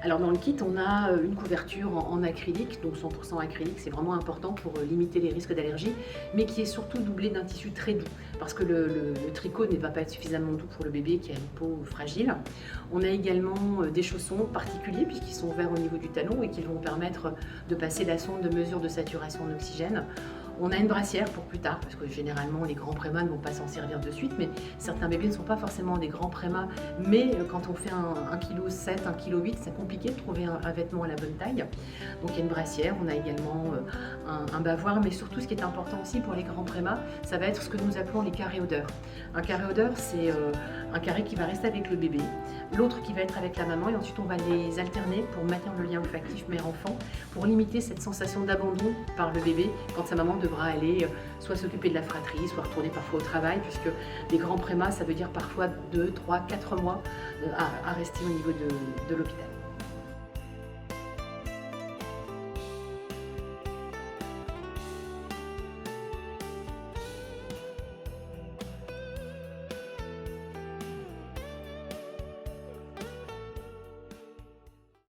Alors dans le kit, on a une couverture en acrylique, donc 100% acrylique, c'est vraiment important pour limiter les risques d'allergie, mais qui est surtout doublé d'un tissu très doux, parce que le tricot ne va pas être suffisamment doux pour le bébé qui a une peau fragile. On a également des chaussons particuliers, puisqu'ils sont ouverts au niveau du talon et qui vont permettre de passer la sonde de mesure de saturation en oxygène. On a une brassière pour plus tard, parce que généralement les grands prémas ne vont pas s'en servir de suite, mais certains bébés ne sont pas forcément des grands prémas, mais quand on fait 1,7 kg, 1,8 kg, c'est compliqué de trouver un vêtement à la bonne taille. Donc il y a une brassière, on a également un bavoir, mais surtout ce qui est important aussi pour les grands prémas, ça va être ce que nous appelons les carrés odeurs. Un carré odeur, c'est un carré qui va rester avec le bébé, l'autre qui va être avec la maman, et ensuite on va les alterner pour maintenir le lien olfactif mère-enfant, pour limiter cette sensation d'abandon par le bébé quand sa maman devra aller soit s'occuper de la fratrie, soit retourner parfois au travail, puisque les grands prémas, ça veut dire parfois 2, 3, 4 mois à rester au niveau de l'hôpital.